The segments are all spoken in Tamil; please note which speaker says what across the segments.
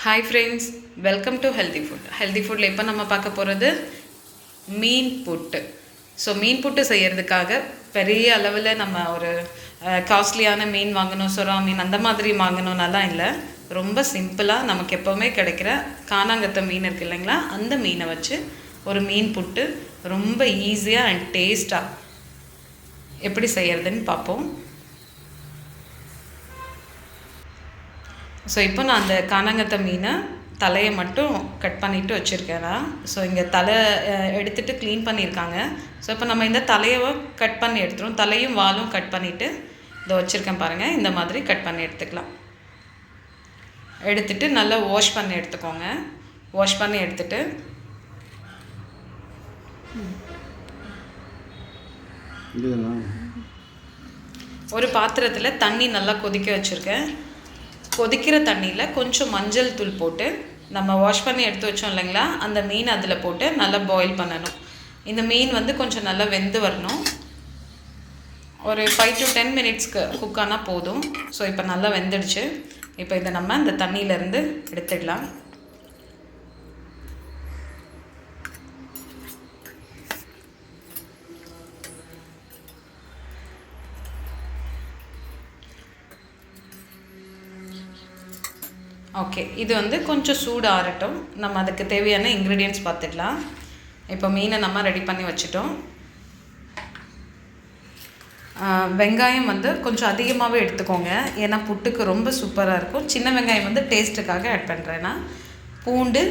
Speaker 1: Hi friends, welcome to healthy food. Healthy ஃபுட்டில் இப்போ நம்ம பார்க்க போகிறது மீன் புட்டு. ஸோ மீன் புட்டு செய்கிறதுக்காக பெரிய அளவில் நம்ம ஒரு காஸ்ட்லியான மீன் வாங்கணும், சுறா மீன் அந்த மாதிரி வாங்கணும்னாலாம் இல்லை. ரொம்ப சிம்பிளாக நமக்கு எப்போவுமே கிடைக்கிற கானாங்கத்தை மீன் இருக்குது இல்லைங்களா, அந்த மீனை வச்சு ஒரு மீன் புட்டு ரொம்ப ஈஸியாக அண்ட் டேஸ்ட்டாக எப்படி செய்கிறதுன்னு பார்ப்போம். ஸோ இப்போ நான் அந்த கானாங்கத்தை மீனை தலையை மட்டும் கட் பண்ணிவிட்டு வச்சுருக்கேன். ஸோ இங்கே தலை எடுத்துகிட்டு க்ளீன் பண்ணியிருக்காங்க. ஸோ இப்போ நம்ம இந்த தலையை கட் பண்ணி எடுத்துரும், தலையும் வாலும் கட் பண்ணிவிட்டு இதை வச்சுருக்கேன் பாருங்கள். இந்த மாதிரி கட் பண்ணி எடுத்துக்கலாம். எடுத்துகிட்டு நல்லா வாஷ் பண்ணி எடுத்துக்கோங்க. வாஷ் பண்ணி எடுத்துகிட்டு ஒரு பாத்திரத்தில் தண்ணி நல்லா கொதிக்க வச்சுருக்கேன். கொதிக்கிற தண்ணியில் கொஞ்சம் மஞ்சள் தூள் போட்டு நம்ம வாஷ் பண்ணி எடுத்து வச்சோம் இல்லைங்களா, அந்த மீன் அதில் போட்டு நல்லா பாயில் பண்ணணும். இந்த மீன் கொஞ்சம் நல்லா வெந்து வரணும். ஒரு 5 to 10 மினிட்ஸ்க்கு குக் ஆனால் போதும். ஸோ இப்போ நல்லா வெந்துடுச்சு. இப்போ இதை நம்ம இந்த தண்ணியிலேருந்து எடுத்துடலாம். ஓகே, இது கொஞ்சம் சூடு ஆறட்டும். நம்ம அதுக்கு தேவையான இன்க்ரீடியன்ட்ஸ் பார்த்துக்கலாம். இப்போ மீனை நம்ம ரெடி பண்ணி வச்சுட்டோம். வெங்காயம் கொஞ்சம் அதிகமாகவே எடுத்துக்கோங்க, ஏன்னா புட்டுக்கு ரொம்ப சூப்பராக இருக்கும். சின்ன வெங்காயம் டேஸ்ட்டுக்காக ஆட் பண்ணுறேன்னா. பூண்டு,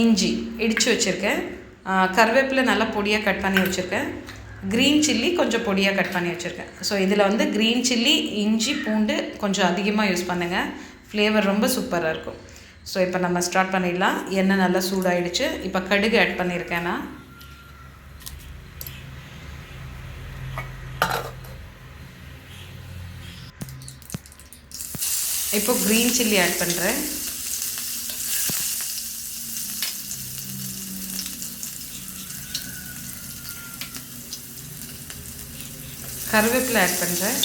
Speaker 1: இஞ்சி இடித்து வச்சுருக்கேன். கருவேப்பிலை நல்லா பொடியாக கட் பண்ணி வச்சுருக்கேன். க்ரீன் சில்லி கொஞ்சம் பொடியாக கட் பண்ணி வச்சுருக்கேன். ஸோ இதில் க்ரீன் சில்லி, இஞ்சி, பூண்டு கொஞ்சம் அதிகமாக யூஸ் பண்ணுங்கள். ஃப்ளேவர் ரொம்ப சூப்பராக இருக்கும். ஸோ இப்போ நம்ம ஸ்டார்ட் பண்ணிடலாம். எண்ணெய் நல்லா சூடாகிடுச்சு. இப்போ கடுகு ஆட் பண்ணியிருக்கேன்னா. இப்போ க்ரீன் சில்லி ஆட் பண்ணுறேன். கருவேப்பிலை ஆட் பண்ணுறேன்.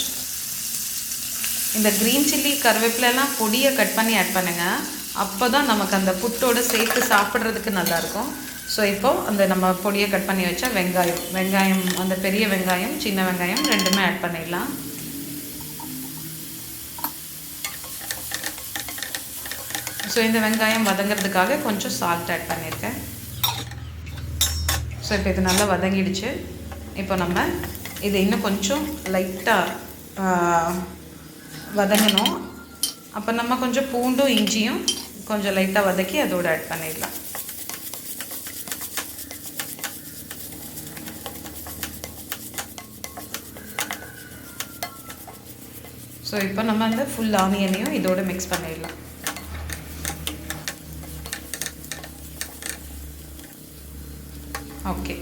Speaker 1: இந்த க்ரீன் சில்லி கருவேப்பிலெலாம் பொடியை கட் பண்ணி ஆட் பண்ணுங்கள். அப்போ தான் நமக்கு அந்த புட்டோடு சேர்த்து சாப்பிட்றதுக்கு நல்லாயிருக்கும். ஸோ இப்போது அந்த நம்ம பொடியை கட் பண்ணி வச்சா வெங்காயம் அந்த பெரிய வெங்காயம், சின்ன வெங்காயம் ரெண்டுமே ஆட் பண்ணிடலாம். ஸோ இந்த வெங்காயம் வதங்கிறதுக்காக கொஞ்சம் சால்ட் ஆட் பண்ணியிருக்கேன். ஸோ இப்போ இது நல்லா வதங்கிடுச்சு. இப்போ நம்ம இது இன்னும் கொஞ்சம் லைட்டாக வதங்கணும். அப்போ நம்ம கொஞ்சம் பூண்டும் இஞ்சியும் கொஞ்சம் லைட்டாக வதக்கி அதோடு ஆட் பண்ணிடலாம். ஸோ இப்போ நம்ம அந்த ஃபுல் ஆனியனையும் இதோடு மிக்ஸ் பண்ணிடலாம். ஓகே,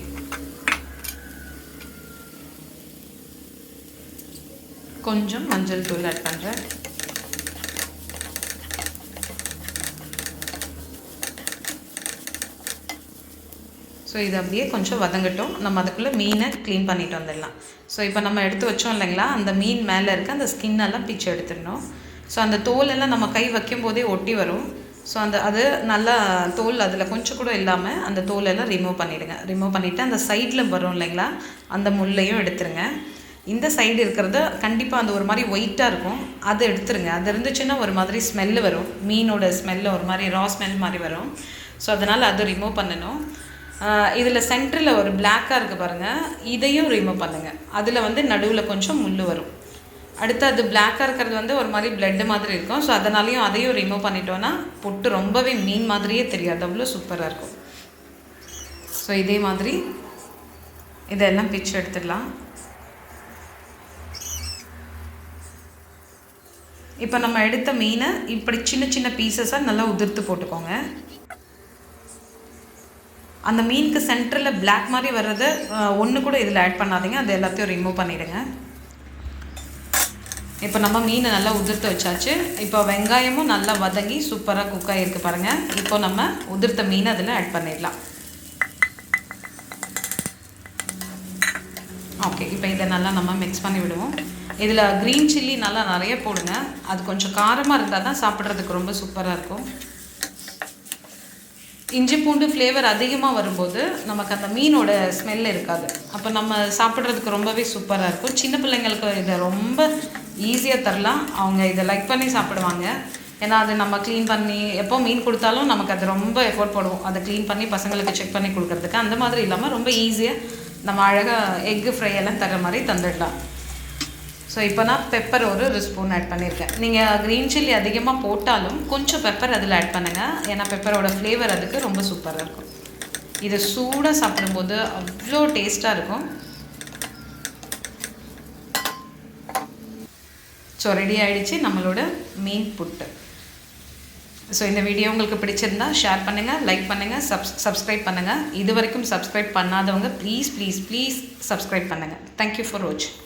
Speaker 1: கொஞ்சம் மஞ்சள் தூள் ஆட் பண்ணுறேன். ஸோ இது அப்படியே கொஞ்சம் வதங்கட்டும். நம்ம அதுக்குள்ளே மீனை க்ளீன் பண்ணிட்டு வந்துடலாம். ஸோ இப்போ நம்ம எடுத்து வச்சோம் இல்லைங்களா, அந்த மீன் மேலே இருக்க அந்த ஸ்கின்னெல்லாம் பிச்சு எடுத்துடணும். ஸோ அந்த தோலெல்லாம் நம்ம கை வைக்கும் போதே ஒட்டி வரும். ஸோ அது நல்லா தோல் அதில் கொஞ்சம் கூட இல்லாமல் அந்த தோலெல்லாம் ரிமூவ் பண்ணிவிடுங்க. ரிமூவ் பண்ணிவிட்டு அந்த சைடில் வரும் இல்லைங்களா, அந்த முள்ளையும் எடுத்துருங்க. இந்த சைடு இருக்கிறத கண்டிப்பாக அந்த ஒரு மாதிரி ஒயிட்டாக இருக்கும், அதை எடுத்துருங்க. அது இருந்துச்சுன்னா ஒரு மாதிரி ஸ்மெல்லு வரும், மீனோட ஸ்மெல்லு ஒரு மாதிரி ரா ஸ்மெல் மாதிரி வரும். ஸோ அதனால் அதை ரிமூவ் பண்ணணும். இதில் சென்டரில் ஒரு பிளாக்காக இருக்குது பாருங்கள், இதையும் ரிமூவ் பண்ணுங்கள். அதில் நடுவில் கொஞ்சம் முள் வரும். அடுத்து அது பிளாக்காக இருக்கிறது ஒரு மாதிரி பிளட்டு மாதிரி இருக்கும். ஸோ அதையும் ரிமூவ் பண்ணிட்டோன்னா புட்டு ரொம்பவே மீன் மாதிரியே தெரியாது, அவ்வளோ சூப்பராக இருக்கும். ஸோ இதே மாதிரி இதெல்லாம் பிச்சு எடுத்துடலாம். இப்போ நம்ம எடுத்த மீனை இப்படி சின்ன சின்ன பீசஸாக நல்லா உதிர்த்து போட்டுக்கோங்க. அந்த மீனுக்கு சென்டரில் பிளாக் மாதிரி வர்றதை ஒன்று கூட இதில் ஆட் பண்ணாதீங்க, அது எல்லாத்தையும் ரிமூவ் பண்ணிவிடுங்க. இப்போ நம்ம மீனை நல்லா உதிர்த்து வச்சாச்சு. இப்போ வெங்காயமும் நல்லா வதங்கி சூப்பராக குக் ஆகிருக்கு பாருங்கள். இப்போ நம்ம உதிர்த்த மீனை அதில் ஆட் பண்ணிடலாம். ஓகே, இப்போ இதை நல்லா நம்ம மிக்ஸ் பண்ணி விடுவோம். இதில் க்ரீன் சில்லி நல்லா நிறைய போடுங்க. அது கொஞ்சம் காரமாக இருந்தால் தான் சாப்பிட்றதுக்கு ரொம்ப சூப்பராக இருக்கும். இஞ்சி பூண்டு ஃப்ளேவர் அதிகமாக வரும்போது நமக்கு அந்த மீனோட ஸ்மெல் இருக்காது. அப்போ நம்ம சாப்பிட்றதுக்கு ரொம்பவே சூப்பராக இருக்கும். சின்ன பிள்ளைங்களுக்கு இதை ரொம்ப ஈஸியாக தரலாம். அவங்க இதை லைக் பண்ணி சாப்பிடுவாங்க. ஏன்னா அது நம்ம க்ளீன் பண்ணி எப்போ மீன் கொடுத்தாலும் நமக்கு அது ரொம்ப எஃபோர்ட் போடுவோம் அதை க்ளீன் பண்ணி பசங்களுக்கு செக் பண்ணி கொடுக்குறதுக்கு. அந்த மாதிரி இல்லாமல் ரொம்ப ஈஸியாக நம்ம அழகாக எக்கு ஃப்ரை எல்லாம் தர மாதிரி தந்துடலாம். ஸோ இப்போ நான் பெப்பர் ஒரு ஸ்பூன் ஆட் பண்ணியிருக்கேன். நீங்கள் க்ரீன் சில்லி அதிகமாக போட்டாலும் கொஞ்சம் பெப்பர் அதில் ஆட் பண்ணுங்கள். ஏன்னா பெப்பரோட ஃப்ளேவர் அதுக்கு ரொம்ப சூப்பராக இருக்கும். இது சூடாக சாப்பிடும்போது அவ்வளோ டேஸ்ட்டாக இருக்கும். ஸோ ரெடி ஆகிடுச்சு நம்மளோட மீன் புட்டு. ஸோ இந்த வீடியோ உங்களுக்கு பிடிச்சிருந்தா ஷேர் பண்ணுங்கள், லைக் பண்ணுங்கள், சப்ஸ்கிரைப் பண்ணுங்கள். இது வரைக்கும் சப்ஸ்கிரைப் பண்ணாதவங்க ப்ளீஸ் ப்ளீஸ் ப்ளீஸ் சப்ஸ்கிரைப் பண்ணுங்கள். தேங்க்யூ ஃபார் வாட்சிங்.